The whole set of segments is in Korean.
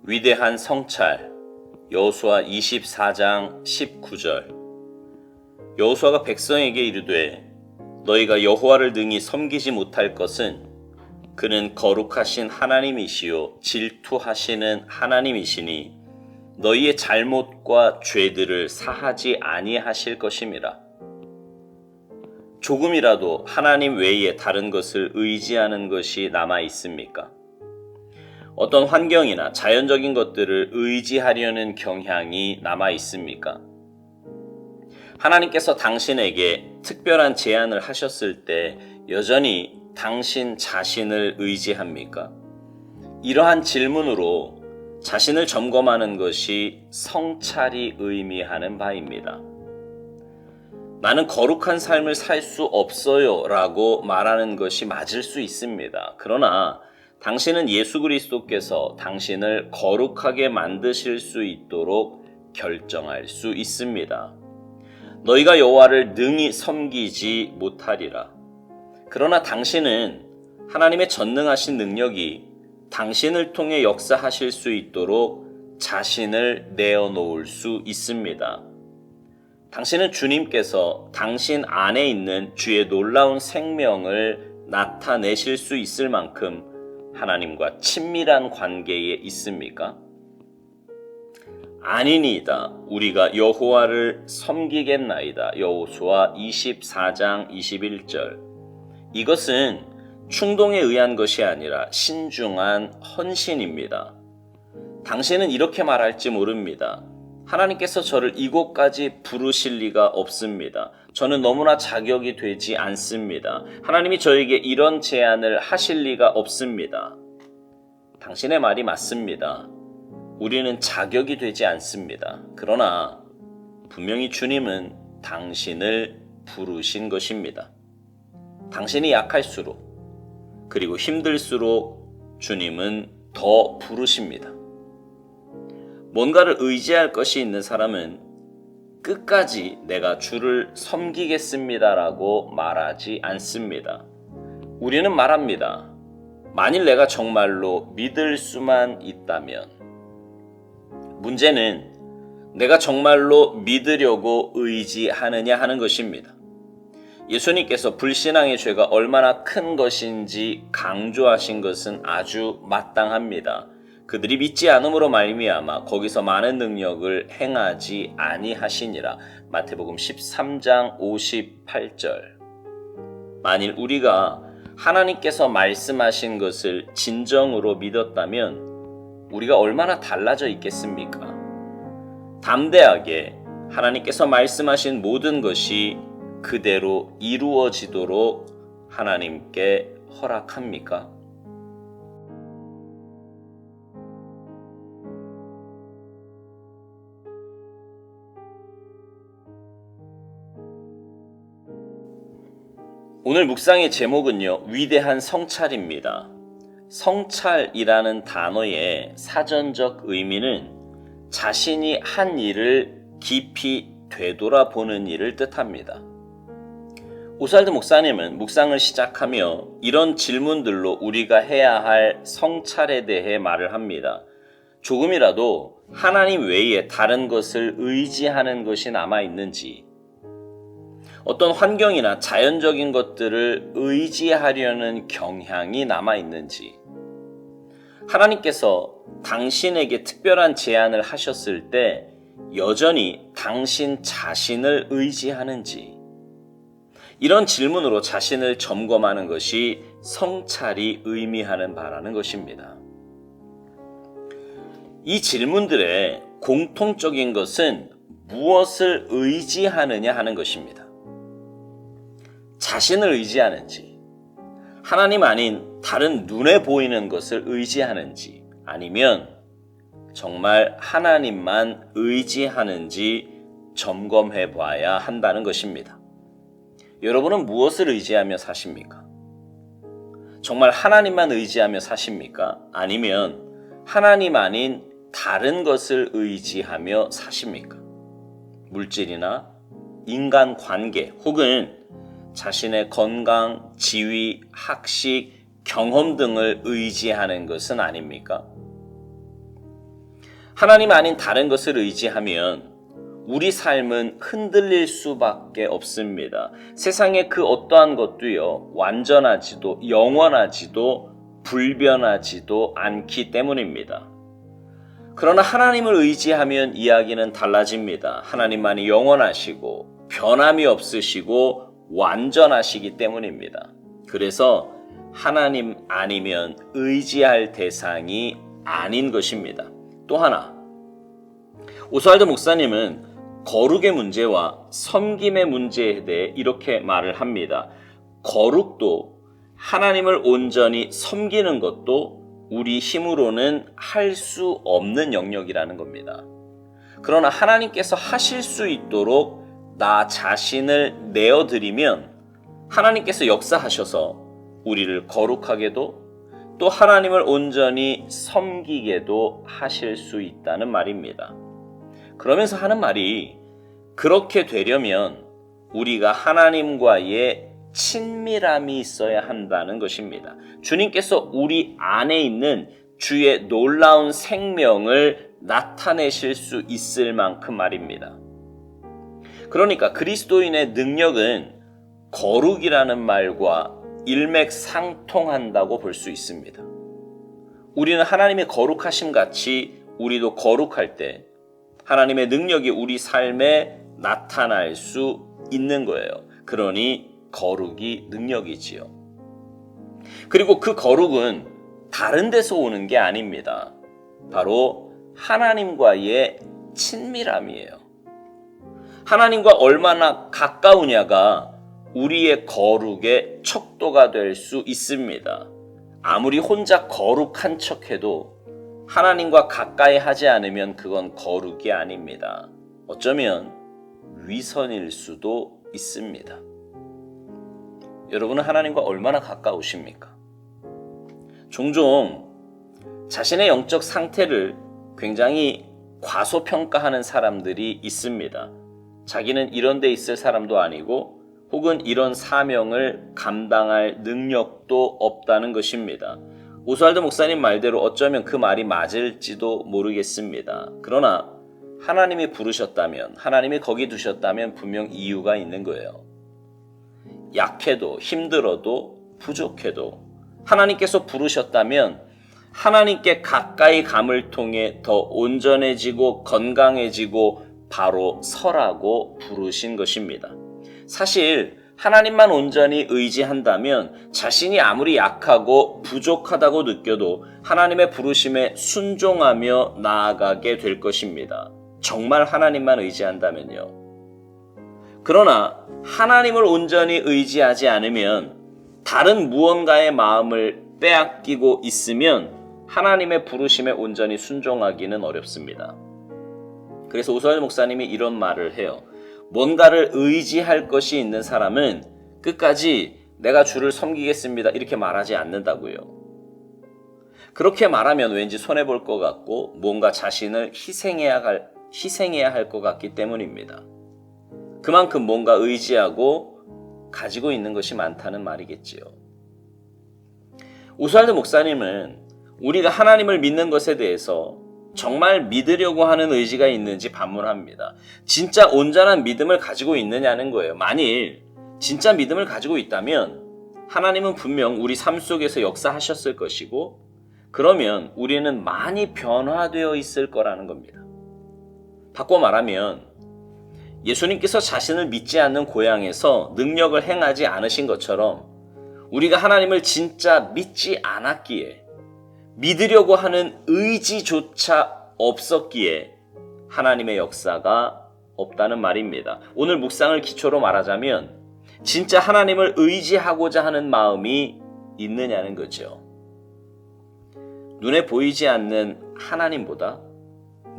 위대한 성찰 여호수아 24장 19절. 여호수아가 백성에게 이르되 너희가 여호와를 능히 섬기지 못할 것은 그는 거룩하신 하나님이시요 질투하시는 하나님이시니 너희의 잘못과 죄들을 사하지 아니하실 것임이라. 조금이라도 하나님 외에 다른 것을 의지하는 것이 남아 있습니까? 어떤 환경이나 자연적인 것들을 의지하려는 경향이 남아 있습니까? 하나님께서 당신에게 특별한 제안을 하셨을 때 여전히 당신 자신을 의지합니까? 이러한 질문으로 자신을 점검하는 것이 성찰이 의미하는 바입니다. 나는 거룩한 삶을 살 수 없어요 라고 말하는 것이 맞을 수 있습니다. 그러나 당신은 예수 그리스도께서 당신을 거룩하게 만드실 수 있도록 결정할 수 있습니다. 너희가 여호와를 능히 섬기지 못하리라. 그러나 당신은 하나님의 전능하신 능력이 당신을 통해 역사하실 수 있도록 자신을 내어놓을 수 있습니다. 당신은 주님께서 당신 안에 있는 주의 놀라운 생명을 나타내실 수 있을 만큼 하나님과 친밀한 관계에 있습니까? 아니니이다. 우리가 여호와를 섬기겠나이다. 여호수아 24장 21절. 이것은 충동에 의한 것이 아니라 신중한 헌신입니다. 당신은 이렇게 말할지 모릅니다. 하나님께서 저를 이곳까지 부르실 리가 없습니다. 저는 너무나 자격이 되지 않습니다. 하나님이 저에게 이런 제안을 하실 리가 없습니다. 당신의 말이 맞습니다. 우리는 자격이 되지 않습니다. 그러나 분명히 주님은 당신을 부르신 것입니다. 당신이 약할수록 그리고 힘들수록 주님은 더 부르십니다. 뭔가를 의지할 것이 있는 사람은 끝까지 내가 주를 섬기겠습니다라고 말하지 않습니다. 우리는 말합니다. 만일 내가 정말로 믿을 수만 있다면. 문제는 내가 정말로 믿으려고 의지하느냐 하는 것입니다. 예수님께서 불신앙의 죄가 얼마나 큰 것인지 강조하신 것은 아주 마땅합니다. 그들이 믿지 않음으로 말미암아 거기서 많은 능력을 행하지 아니하시니라. 마태복음 13장 58절. 만일 우리가 하나님께서 말씀하신 것을 진정으로 믿었다면 우리가 얼마나 달라져 있겠습니까? 담대하게 하나님께서 말씀하신 모든 것이 그대로 이루어지도록 하나님께 허락합니까? 오늘 묵상의 제목은요, 위대한 성찰입니다. 성찰이라는 단어의 사전적 의미는 자신이 한 일을 깊이 되돌아보는 일을 뜻합니다. 오살드 목사님은 묵상을 시작하며 이런 질문들로 우리가 해야 할 성찰에 대해 말을 합니다. 조금이라도 하나님 외에 다른 것을 의지하는 것이 남아 있는지, 어떤 환경이나 자연적인 것들을 의지하려는 경향이 남아 있는지, 하나님께서 당신에게 특별한 제안을 하셨을 때 여전히 당신 자신을 의지하는지, 이런 질문으로 자신을 점검하는 것이 성찰이 의미하는 바라는 것입니다. 이 질문들의 공통적인 것은 무엇을 의지하느냐 하는 것입니다. 자신을 의지하는지, 하나님 아닌 다른 눈에 보이는 것을 의지하는지, 아니면 정말 하나님만 의지하는지 점검해 봐야 한다는 것입니다. 여러분은 무엇을 의지하며 사십니까? 정말 하나님만 의지하며 사십니까? 아니면 하나님 아닌 다른 것을 의지하며 사십니까? 물질이나 인간 관계 혹은 자신의 건강, 지위, 학식, 경험 등을 의지하는 것은 아닙니까? 하나님 아닌 다른 것을 의지하면 우리 삶은 흔들릴 수밖에 없습니다. 세상의 그 어떠한 것도요, 완전하지도 영원하지도 불변하지도 않기 때문입니다. 그러나 하나님을 의지하면 이야기는 달라집니다. 하나님만이 영원하시고 변함이 없으시고 완전하시기 때문입니다. 그래서 하나님 아니면 의지할 대상이 아닌 것입니다. 또 하나, 오스왈드 목사님은 거룩의 문제와 섬김의 문제에 대해 이렇게 말을 합니다. 거룩도 하나님을 온전히 섬기는 것도 우리 힘으로는 할 수 없는 영역이라는 겁니다. 그러나 하나님께서 하실 수 있도록 나 자신을 내어드리면 하나님께서 역사하셔서 우리를 거룩하게도 또 하나님을 온전히 섬기게도 하실 수 있다는 말입니다. 그러면서 하는 말이, 그렇게 되려면 우리가 하나님과의 친밀함이 있어야 한다는 것입니다. 주님께서 우리 안에 있는 주의 놀라운 생명을 나타내실 수 있을 만큼 말입니다. 그러니까 그리스도인의 능력은 거룩이라는 말과 일맥상통한다고 볼 수 있습니다. 우리는 하나님의 거룩하심 같이 우리도 거룩할 때 하나님의 능력이 우리 삶에 나타날 수 있는 거예요. 그러니 거룩이 능력이지요. 그리고 그 거룩은 다른 데서 오는 게 아닙니다. 바로 하나님과의 친밀함이에요. 하나님과 얼마나 가까우냐가 우리의 거룩의 척도가 될 수 있습니다. 아무리 혼자 거룩한 척해도 하나님과 가까이 하지 않으면 그건 거룩이 아닙니다. 어쩌면 위선일 수도 있습니다. 여러분은 하나님과 얼마나 가까우십니까? 종종 자신의 영적 상태를 굉장히 과소평가하는 사람들이 있습니다. 자기는 이런 데 있을 사람도 아니고 혹은 이런 사명을 감당할 능력도 없다는 것입니다. 오스왈드 목사님 말대로 어쩌면 그 말이 맞을지도 모르겠습니다. 그러나 하나님이 부르셨다면, 하나님이 거기 두셨다면 분명 이유가 있는 거예요. 약해도 힘들어도 부족해도 하나님께서 부르셨다면 하나님께 가까이 감을 통해 더 온전해지고 건강해지고 바로 서라고 부르신 것입니다. 사실 하나님만 온전히 의지한다면 자신이 아무리 약하고 부족하다고 느껴도 하나님의 부르심에 순종하며 나아가게 될 것입니다. 정말 하나님만 의지한다면요. 그러나 하나님을 온전히 의지하지 않으면 다른 무언가의 마음을 빼앗기고 있으면 하나님의 부르심에 온전히 순종하기는 어렵습니다. 그래서 오스왈드 목사님이 이런 말을 해요. 뭔가를 의지할 것이 있는 사람은 끝까지 내가 주를 섬기겠습니다 이렇게 말하지 않는다고요. 그렇게 말하면 왠지 손해볼 것 같고 뭔가 자신을 희생해야 할 것 같기 때문입니다. 그만큼 뭔가 의지하고 가지고 있는 것이 많다는 말이겠지요. 오스왈드 목사님은 우리가 하나님을 믿는 것에 대해서 정말 믿으려고 하는 의지가 있는지 반문합니다. 진짜 온전한 믿음을 가지고 있느냐는 거예요. 만일 진짜 믿음을 가지고 있다면 하나님은 분명 우리 삶 속에서 역사하셨을 것이고 그러면 우리는 많이 변화되어 있을 거라는 겁니다. 바꿔 말하면 예수님께서 자신을 믿지 않는 고향에서 능력을 행하지 않으신 것처럼 우리가 하나님을 진짜 믿지 않았기에 믿으려고 하는 의지조차 없었기에 하나님의 역사가 없다는 말입니다. 오늘 묵상을 기초로 말하자면 진짜 하나님을 의지하고자 하는 마음이 있느냐는 거죠. 눈에 보이지 않는 하나님보다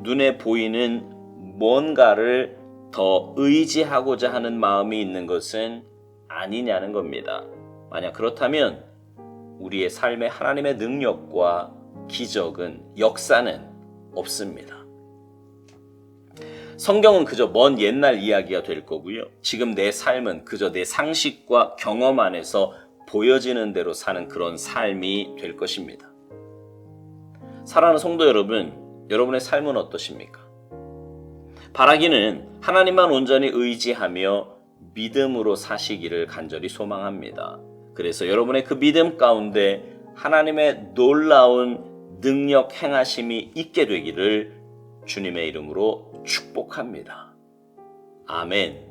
눈에 보이는 뭔가를 더 의지하고자 하는 마음이 있는 것은 아니냐는 겁니다. 만약 그렇다면 우리의 삶에 하나님의 능력과 기적은, 역사는 없습니다. 성경은 그저 먼 옛날 이야기가 될 거고요. 지금 내 삶은 그저 내 상식과 경험 안에서 보여지는 대로 사는 그런 삶이 될 것입니다. 사랑하는 성도 여러분, 여러분의 삶은 어떠십니까? 바라기는 하나님만 온전히 의지하며 믿음으로 사시기를 간절히 소망합니다. 그래서 여러분의 그 믿음 가운데 하나님의 놀라운 능력 행하심이 있게 되기를 주님의 이름으로 축복합니다. 아멘.